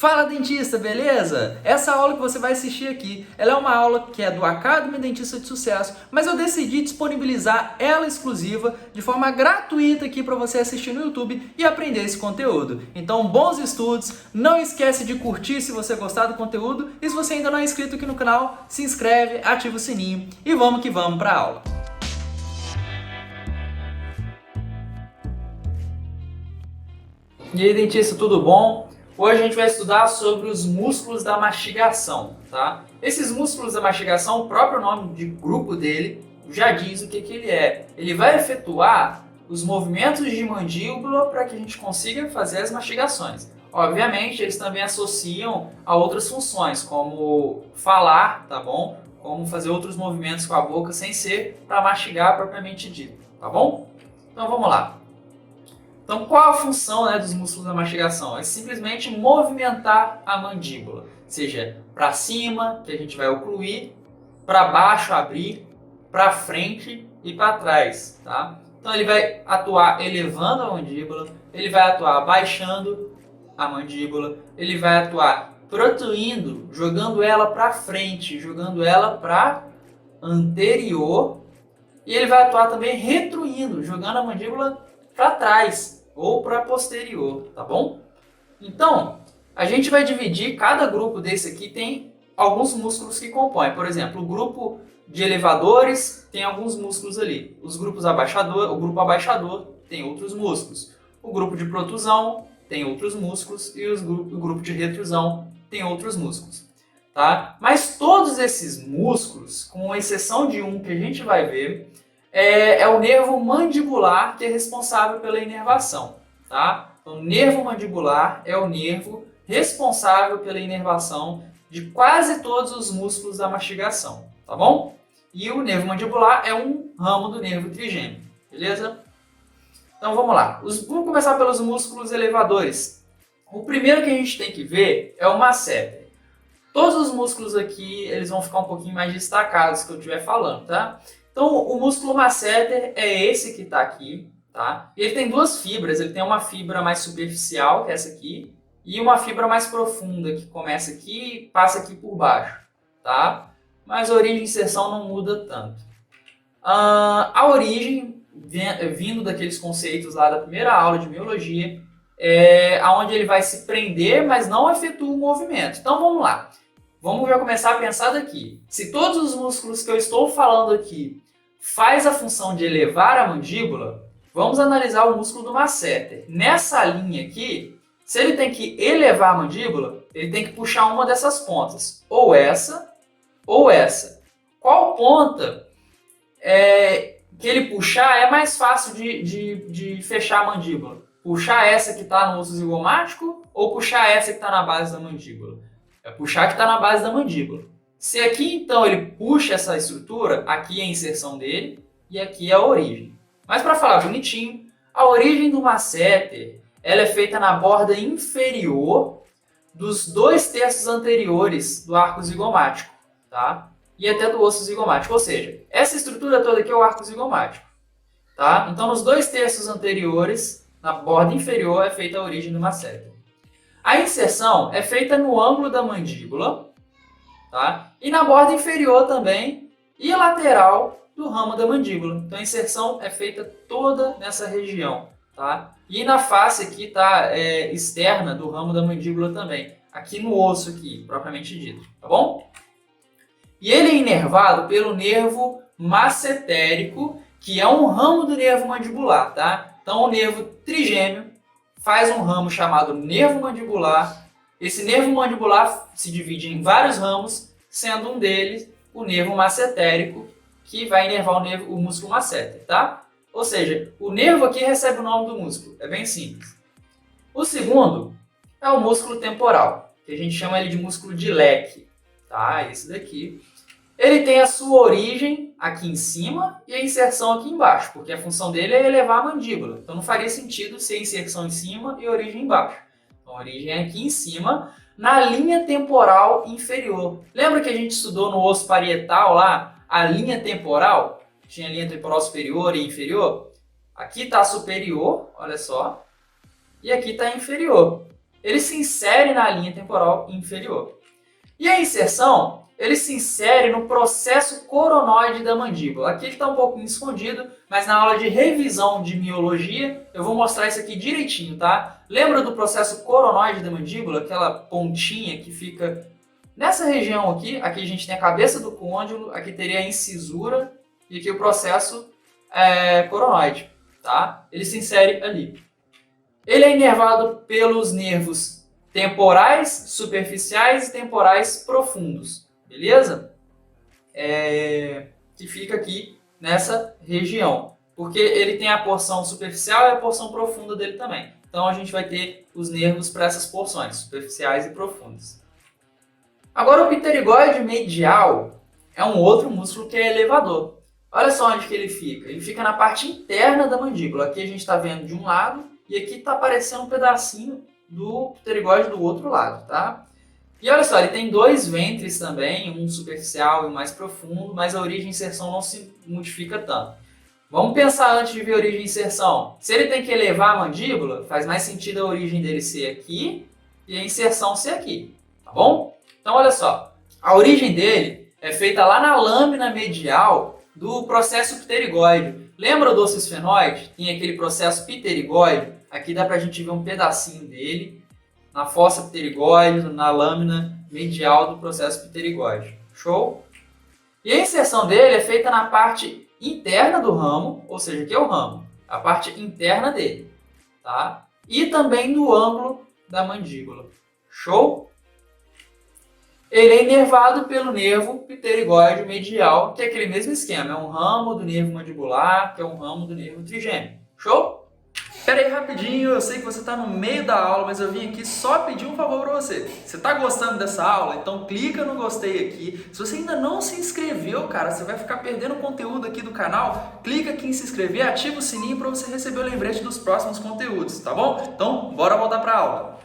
Fala dentista, beleza? Essa aula que você vai assistir aqui, ela é uma aula que é do Academy Dentista de Sucesso, mas eu decidi disponibilizar ela exclusiva de forma gratuita aqui para você assistir no YouTube e aprender esse conteúdo. Então, bons estudos, não esquece de curtir se você gostar do conteúdo e se você ainda não é inscrito aqui no canal, se inscreve, ativa o sininho e vamos que vamos para a aula. E aí, dentista, tudo bom? Hoje a gente vai estudar sobre os músculos da mastigação, tá? Esses músculos da mastigação, o próprio nome de grupo dele já diz o que ele é. Ele vai efetuar os movimentos de mandíbula para que a gente consiga fazer as mastigações. Obviamente, eles também associam a outras funções, como falar, tá bom? Como fazer outros movimentos com a boca sem ser para mastigar propriamente dito, tá bom? Então vamos lá. Então, qual a função, dos músculos da mastigação? É simplesmente movimentar a mandíbula, seja para cima, que a gente vai ocluir, para baixo, abrir, para frente e para trás, tá? Então, ele vai atuar elevando a mandíbula, ele vai atuar baixando a mandíbula, ele vai atuar protruindo, jogando ela para frente, jogando ela para anterior, e ele vai atuar também retruindo, jogando a mandíbula para trás ou para posterior, tá bom? Então, a gente vai dividir, cada grupo desse aqui tem alguns músculos que compõem. Por exemplo, o grupo de elevadores tem alguns músculos ali. Os grupos abaixador, o grupo abaixador tem outros músculos. O grupo de protusão tem outros músculos e o grupo de retrusão tem outros músculos, tá? Mas todos esses músculos, com exceção de um que a gente vai ver, é o nervo mandibular que é responsável pela inervação, tá? Então, o nervo mandibular é o nervo responsável pela inervação de quase todos os músculos da mastigação, tá bom? E o nervo mandibular é um ramo do nervo trigêmeo, beleza? Então, vamos lá. Vamos começar pelos músculos elevadores. O primeiro que a gente tem que ver é o masseter. Todos os músculos aqui, eles vão ficar um pouquinho mais destacados que eu estiver falando, tá? Então, o músculo masseter é esse que está aqui, tá? Ele tem duas fibras, ele tem uma fibra mais superficial, que é essa aqui, e uma fibra mais profunda, que começa aqui e passa aqui por baixo, tá? Mas a origem e inserção não muda tanto. A origem, vindo daqueles conceitos lá da primeira aula de miologia, é onde ele vai se prender, mas não efetua o movimento. Então, vamos lá. Vamos já começar a pensar daqui. Se todos os músculos que eu estou falando aqui faz a função de elevar a mandíbula, vamos analisar o músculo do masseter. Nessa linha aqui, se ele tem que elevar a mandíbula, ele tem que puxar uma dessas pontas. Ou essa, ou essa. Qual ponta que ele puxar é mais fácil de fechar a mandíbula? Puxar essa que está no osso zigomático ou puxar essa que está na base da mandíbula? É puxar que está na base da mandíbula. Se aqui, então, ele puxa essa estrutura, aqui é a inserção dele e aqui é a origem. Mas para falar bonitinho, a origem do masseter, ela é feita na borda inferior dos 2/3 anteriores do arco zigomático, tá? E até do osso zigomático. Ou seja, essa estrutura toda aqui é o arco zigomático, tá? Então, nos 2/3 anteriores, na borda inferior, é feita a origem do masseter. A inserção é feita no ângulo da mandíbula, tá? E na borda inferior também e lateral do ramo da mandíbula. Então a inserção é feita toda nessa região, tá? E na face aqui, tá, externa do ramo da mandíbula também, aqui no osso aqui, propriamente dito, tá bom? E ele é inervado pelo nervo massetérico, que é um ramo do nervo mandibular, tá? Então o nervo trigêmeo faz um ramo chamado nervo mandibular. Esse nervo mandibular se divide em vários ramos, sendo um deles o nervo massetérico, que vai inervar o músculo masseter, tá? Ou seja, o nervo aqui recebe o nome do músculo, é bem simples. O segundo é o músculo temporal, que a gente chama ele de músculo de leque, tá? Esse daqui. Ele tem a sua origem aqui em cima e a inserção aqui embaixo, porque a função dele é elevar a mandíbula. Então não faria sentido ser inserção em cima e origem embaixo. Então a origem é aqui em cima, na linha temporal inferior. Lembra que a gente estudou no osso parietal lá, a linha temporal? Tinha linha temporal superior e inferior? Aqui está superior, olha só, e aqui está inferior. ele se insere na linha temporal inferior. E a inserção, ele se insere no processo coronoide da mandíbula. Aqui ele está um pouquinho escondido, mas na aula de revisão de miologia eu vou mostrar isso aqui direitinho, tá? Lembra do processo coronoide da mandíbula? Aquela pontinha que fica nessa região aqui. Aqui a gente tem a cabeça do côndilo, aqui teria a incisura e aqui o processo coronoide, tá? Ele se insere ali. Ele é inervado pelos nervos temporais, superficiais e temporais profundos, beleza? Que fica aqui nessa região, porque ele tem a porção superficial e a porção profunda dele também. Então a gente vai ter os nervos para essas porções, superficiais e profundas. Agora o pterigóide medial é um outro músculo que é elevador. Olha só onde que ele fica. Ele fica na parte interna da mandíbula. Aqui a gente está vendo de um lado e aqui está aparecendo um pedacinho do pterigóide do outro lado, tá? E olha só, ele tem dois ventres também, um superficial e um mais profundo, mas a origem e inserção não se modifica tanto. Vamos pensar antes de ver a origem e inserção. Se ele tem que elevar a mandíbula, faz mais sentido a origem dele ser aqui e a inserção ser aqui, tá bom? Então olha só, a origem dele é feita lá na lâmina medial do processo pterigóide. Lembra do osso esfenoide? Tem aquele processo pterigóide. Aqui dá pra gente ver um pedacinho dele na fossa pterigóide, na lâmina medial do processo pterigóide. Show? E a inserção dele é feita na parte interna do ramo, ou seja, aqui é o ramo, a parte interna dele, tá? E também no ângulo da mandíbula. Show? Ele é inervado pelo nervo pterigóide medial, que é aquele mesmo esquema, é um ramo do nervo mandibular, que é um ramo do nervo trigêmeo. Show? Pera aí rapidinho, eu sei que você está no meio da aula, mas eu vim aqui só pedir um favor para você. Você está gostando dessa aula? Então clica no gostei aqui. Se você ainda não se inscreveu, cara, você vai ficar perdendo conteúdo aqui do canal. Clica aqui em se inscrever, ativa o sininho para você receber o lembrete dos próximos conteúdos, tá bom? Então, bora voltar para a aula.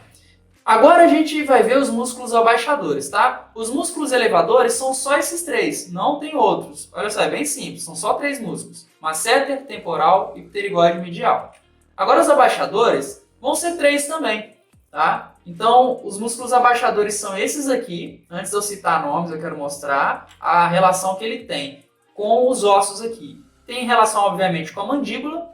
Agora a gente vai ver os músculos abaixadores, tá? Os músculos elevadores são só esses três, não tem outros. Olha só, é bem simples, são só três músculos. Masseter, temporal e pterigóide medial. Agora os abaixadores vão ser três também, tá? Então, os músculos abaixadores são esses aqui. Antes de eu citar nomes, eu quero mostrar a relação que ele tem com os ossos aqui. Tem relação, obviamente, com a mandíbula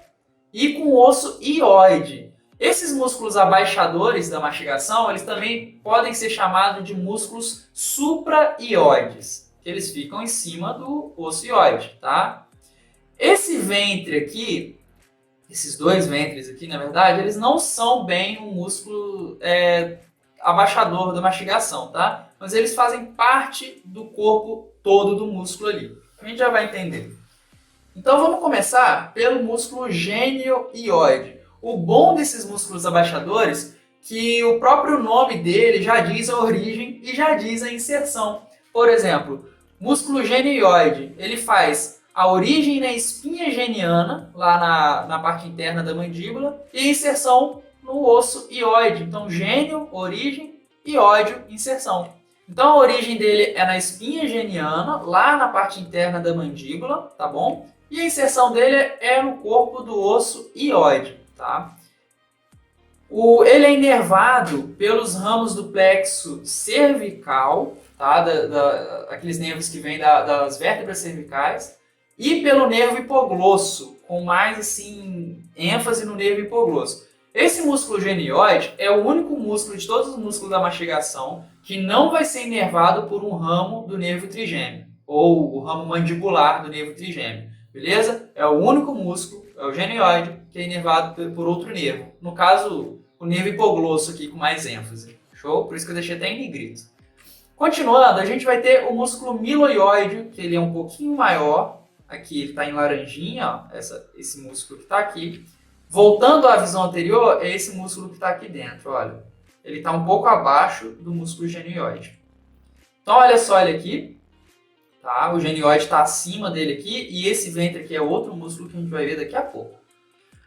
e com o osso hioide. Esses músculos abaixadores da mastigação, eles também podem ser chamados de músculos supraioides, que eles ficam em cima do osso hioide, tá? Esse ventre aqui, esses dois ventres aqui, na verdade, eles não são bem um músculo abaixador da mastigação, tá? Mas eles fazem parte do corpo todo do músculo ali. A gente já vai entender. Então vamos começar pelo músculo genioide. O bom desses músculos abaixadores é que o próprio nome dele já diz a origem e já diz a inserção. Por exemplo, músculo genioide, ele faz a origem na espinha geniana, lá na parte interna da mandíbula, e a inserção no osso hioide. Então, gênio, origem, hioide, inserção. Então, a origem dele é na espinha geniana, lá na parte interna da mandíbula, tá bom? E a inserção dele é no corpo do osso hioide, tá? Ele é inervado pelos ramos do plexo cervical, tá? Aqueles nervos que vêm das vértebras cervicais, e pelo nervo hipoglosso, com mais assim, ênfase no nervo hipoglosso. Esse músculo genioide é o único músculo de todos os músculos da mastigação que não vai ser inervado por um ramo do nervo trigêmeo, ou o ramo mandibular do nervo trigêmeo, beleza? É o único músculo, é o genioide, que é inervado por outro nervo. No caso, o nervo hipoglosso aqui com mais ênfase. Show? Por isso que eu deixei até em negrito. Continuando, a gente vai ter o músculo miloioide, que ele é um pouquinho maior. Aqui ele está em laranjinha, ó, esse músculo que está aqui. Voltando à visão anterior, é esse músculo que está aqui dentro, olha. Ele está um pouco abaixo do músculo genioide. Então olha só ele aqui, tá? O genioide está acima dele aqui e esse ventre aqui é outro músculo que a gente vai ver daqui a pouco.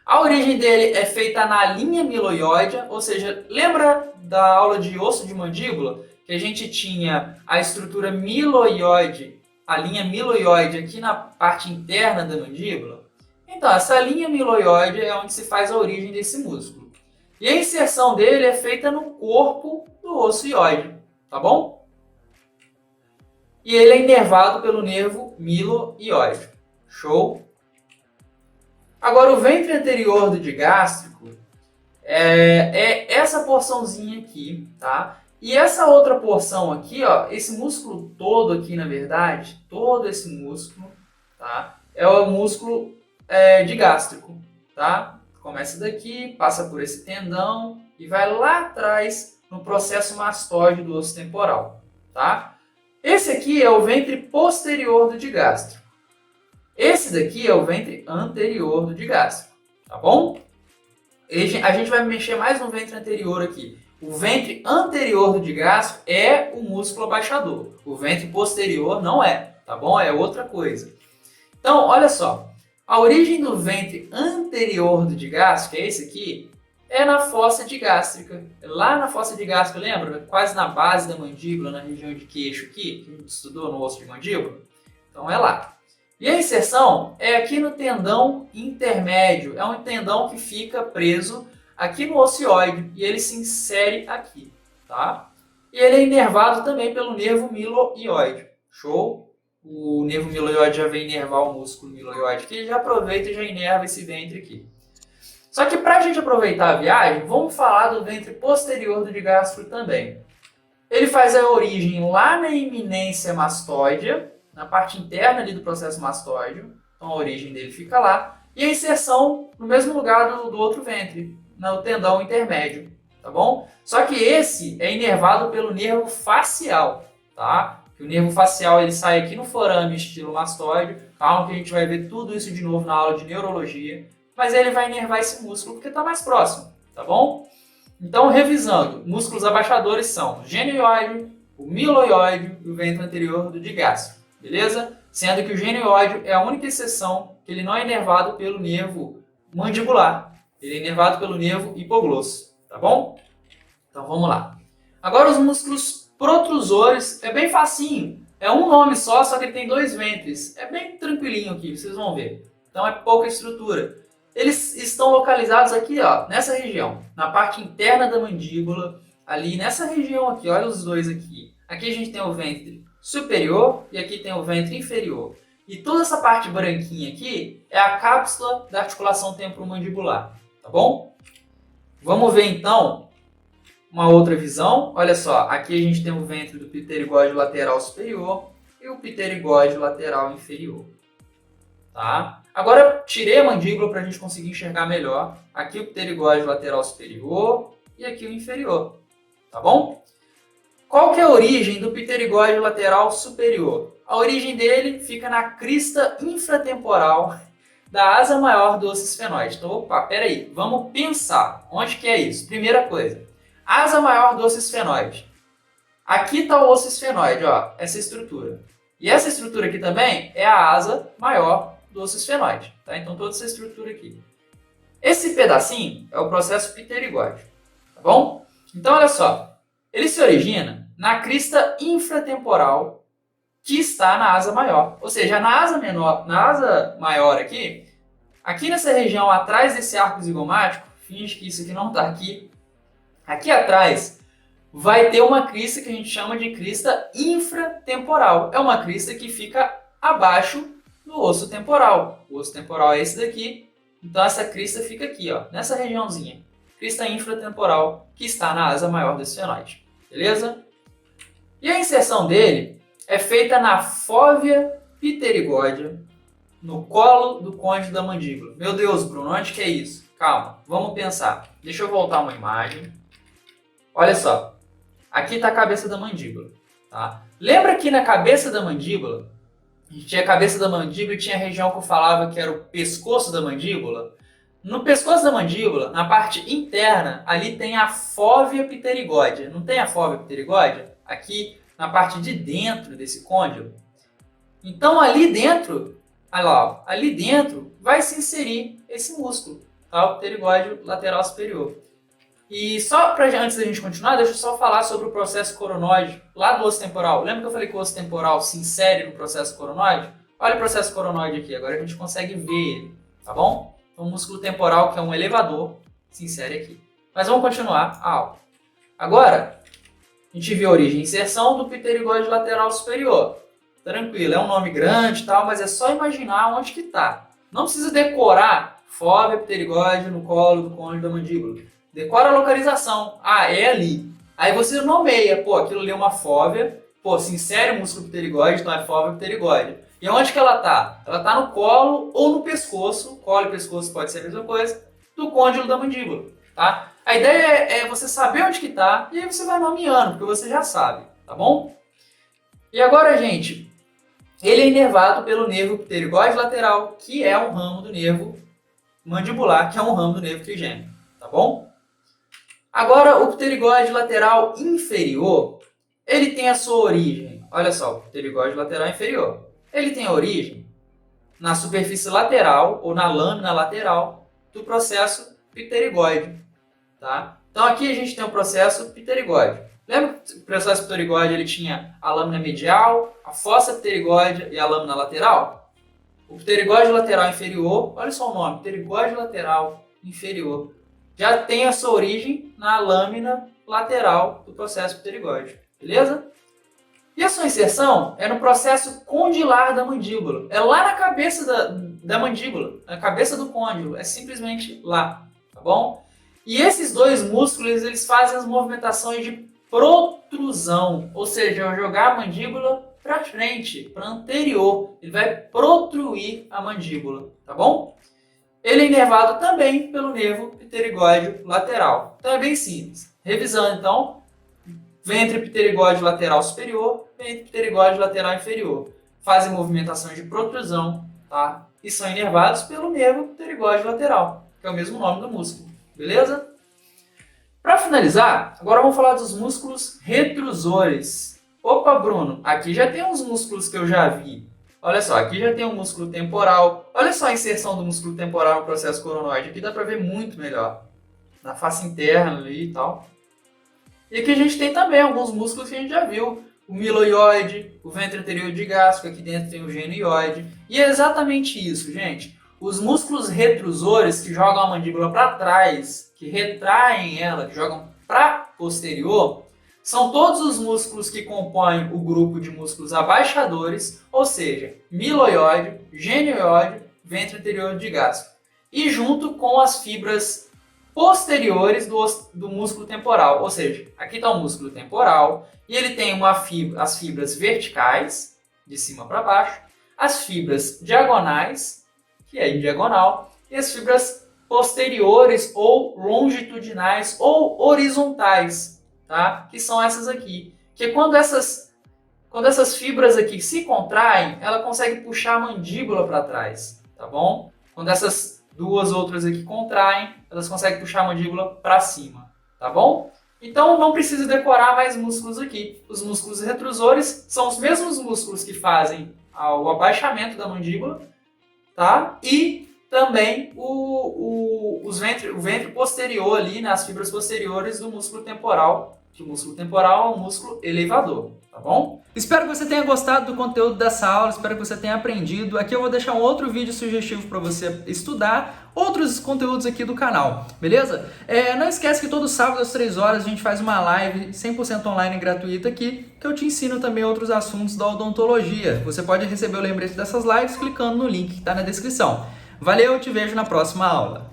A origem dele é feita na linha miloioide, ou seja, lembra da aula de osso de mandíbula? Que a gente tinha a estrutura miloioide, a linha miloioide aqui na parte interna da mandíbula? Então, essa linha miloioide é onde se faz a origem desse músculo. E a inserção dele é feita no corpo do osso hioide, tá bom? E ele é inervado pelo nervo milohioide. Show? Agora, o ventre anterior do digástrico é essa porçãozinha aqui, tá? E essa outra porção aqui, ó, esse músculo todo aqui, na verdade, todo esse músculo, tá? É o músculo digástrico, tá? Começa daqui, passa por esse tendão e vai lá atrás no processo mastóide do osso temporal, tá? Esse aqui é o ventre posterior do digástrico. Esse daqui é o ventre anterior do digástrico, tá bom? A gente vai mexer mais no ventre anterior aqui. O ventre anterior do digástrico é o músculo abaixador. O ventre posterior não é, tá bom? É outra coisa. Então, olha só. A origem do ventre anterior do digástrico, que é esse aqui, é na fossa digástrica. Lá na fossa digástrica, lembra? Quase na base da mandíbula, na região de queixo aqui, que a gente estudou no osso de mandíbula. Então, é lá. E a inserção é aqui no tendão intermédio. É um tendão que fica preso aqui no osso hioide e ele se insere aqui, tá? E ele é inervado também pelo nervo milohioide. Show? O nervo milohioide já vem inervar o músculo milohioide aqui, já aproveita e já inerva esse ventre aqui. Só que para a gente aproveitar a viagem, vamos falar do ventre posterior do digástrico também. Ele faz a origem lá na eminência mastóidea, na parte interna ali do processo mastóide, então a origem dele fica lá, e a inserção no mesmo lugar do outro ventre, no tendão intermédio, tá bom? Só que esse é inervado pelo nervo facial, tá? O nervo facial ele sai aqui no forame estilo mastóide, calma que a gente vai ver tudo isso de novo na aula de neurologia, mas ele vai inervar esse músculo porque está mais próximo, tá bom? Então, revisando, músculos abaixadores são o genioide, o milohioide e o ventre anterior do digástrico. Beleza? Sendo que o genioide é a única exceção que ele não é inervado pelo nervo mandibular. Ele é inervado pelo nervo hipoglosso, tá bom? Então vamos lá. Agora os músculos protrusores, é bem facinho. É um nome só que ele tem dois ventres. É bem tranquilinho aqui, vocês vão ver. Então é pouca estrutura. Eles estão localizados aqui, ó, nessa região, na parte interna da mandíbula, ali nessa região aqui, olha os dois aqui. Aqui a gente tem o ventre superior e aqui tem o ventre inferior. E toda essa parte branquinha aqui é a cápsula da articulação temporomandibular, tá bom? Vamos ver então uma outra visão. Olha só, aqui a gente tem o ventre do pterigóide lateral superior e o pterigóide lateral inferior, tá? Agora tirei a mandíbula para a gente conseguir enxergar melhor. Aqui o pterigóide lateral superior e aqui o inferior, tá bom? Qual que é a origem do pterigóide lateral superior? A origem dele fica na crista infratemporal da asa maior do osso esfenoide. Então, opa, peraí, vamos pensar. Onde que é isso? Primeira coisa, asa maior do osso esfenoide. Aqui está o osso esfenoide, ó, essa estrutura. E essa estrutura aqui também é a asa maior do osso esfenoide. Tá? Então, toda essa estrutura aqui. Esse pedacinho é o processo pterigóide, tá bom? Então, olha só. Ele se origina na crista infratemporal que está na asa maior. Ou seja, na asa menor, na asa maior aqui nessa região atrás desse arco zigomático, finge que isso aqui não está aqui. Aqui atrás vai ter uma crista que a gente chama de crista infratemporal. É uma crista que fica abaixo do osso temporal. O osso temporal é esse daqui. Então essa crista fica aqui, ó, nessa regiãozinha. Crista infratemporal que está na asa maior do esfenoide. Beleza? E a inserção dele é feita na fóvea pterigóidea, no colo do côndilo da mandíbula. Meu Deus, Bruno, onde que é isso? Calma, vamos pensar. Deixa eu voltar uma imagem. Olha só. Aqui está a cabeça da mandíbula. Tá? Lembra que na cabeça da mandíbula, a gente tinha a cabeça da mandíbula e tinha a região que eu falava que era o pescoço da mandíbula? No pescoço da mandíbula, na parte interna, ali tem a fóvea pterigóidea. Não tem a fóvea pterigóidea? Aqui na parte de dentro desse côndilo. Então ali dentro, olha lá, ó, ali dentro vai se inserir esse músculo, tá? O pterigóide lateral superior. E só antes da gente continuar, deixa eu só falar sobre o processo coronoide lá do osso temporal. Lembra que eu falei que o osso temporal se insere no processo coronoide? Olha o processo coronoide aqui, agora a gente consegue ver ele, tá bom? Então, o músculo temporal, que é um elevador, se insere aqui. Mas vamos continuar a aula. Agora, a gente viu a origem e inserção do pterigóide lateral superior. Tranquilo, é um nome grande e tal, mas é só imaginar onde que está. Não precisa decorar fóvea pterigóide no colo do côndilo da mandíbula. Decora a localização. Ah, é ali. Aí você nomeia, pô, aquilo ali é uma fóvea, pô, se insere o músculo pterigóide, então é fóvea pterigóide. E onde que ela tá? Ela tá no colo ou no pescoço, colo e pescoço pode ser a mesma coisa, do côndilo da mandíbula, tá? A ideia é você saber onde que tá e aí você vai nomeando, porque você já sabe, tá bom? E agora, gente, ele é inervado pelo nervo pterigóide lateral, que é um ramo do nervo mandibular, que é um ramo do nervo trigêmeo, tá bom? Agora, o pterigóide lateral inferior, ele tem a sua origem. Olha só, o pterigóide lateral inferior. Ele tem a origem na superfície lateral ou na lâmina lateral do processo pterigóide, tá? Então aqui a gente tem o processo pterigóide. Lembra que o processo pterigóide ele tinha a lâmina medial, a fossa pterigóide e a lâmina lateral? O pterigóide lateral inferior, olha só o nome, pterigóide lateral inferior, já tem a sua origem na lâmina lateral do processo pterigóide, beleza? E a sua inserção é no processo condilar da mandíbula. É lá na cabeça da mandíbula, na cabeça do côndilo. É simplesmente lá, tá bom? E esses dois músculos, eles fazem as movimentações de protrusão. Ou seja, jogar a mandíbula para frente, para anterior. Ele vai protruir a mandíbula, tá bom? Ele é inervado também pelo nervo pterigóide lateral. Então é bem simples. Revisando então, ventre pterigóide lateral superior, ventre pterigóide lateral inferior. Fazem movimentações de protrusão, tá? E são inervados pelo nervo pterigóide lateral, que é o mesmo nome do músculo, beleza? Para finalizar, agora vamos falar dos músculos retrusores. Opa, Bruno, aqui já tem uns músculos que eu já vi. Olha só, aqui já tem o músculo temporal. Olha só a inserção do músculo temporal no processo coronoide. Aqui dá para ver muito melhor. Na face interna ali e tal. E aqui a gente tem também alguns músculos que a gente já viu. O miloioide, o ventre anterior digástrico, aqui dentro tem o genioide. E é exatamente isso, gente. Os músculos retrusores que jogam a mandíbula para trás, que retraem ela, que jogam para posterior, são todos os músculos que compõem o grupo de músculos abaixadores, ou seja, miloioide, genioide, ventre anterior digástrico. E junto com as fibras posteriores do músculo temporal, ou seja, aqui está o músculo temporal e ele tem as fibras verticais, de cima para baixo, as fibras diagonais, que é em diagonal, e as fibras posteriores ou longitudinais ou horizontais, tá? Que são essas aqui. Que quando essas fibras aqui se contraem, ela consegue puxar a mandíbula para trás, tá bom? Quando essas duas outras aqui contraem, elas conseguem puxar a mandíbula para cima, tá bom? Então não precisa decorar mais músculos aqui. Os músculos retrusores são os mesmos músculos que fazem o abaixamento da mandíbula, tá? E também o ventre posterior ali, nas fibras posteriores do músculo temporal, que o músculo temporal é um músculo elevador, tá bom? Espero que você tenha gostado do conteúdo dessa aula, espero que você tenha aprendido. Aqui eu vou deixar um outro vídeo sugestivo para você estudar outros conteúdos aqui do canal, beleza? Não esquece que todo sábado às 3 horas a gente faz uma live 100% online gratuita aqui, que eu te ensino também outros assuntos da odontologia. Você pode receber o lembrete dessas lives clicando no link que está na descrição. Valeu, eu te vejo na próxima aula.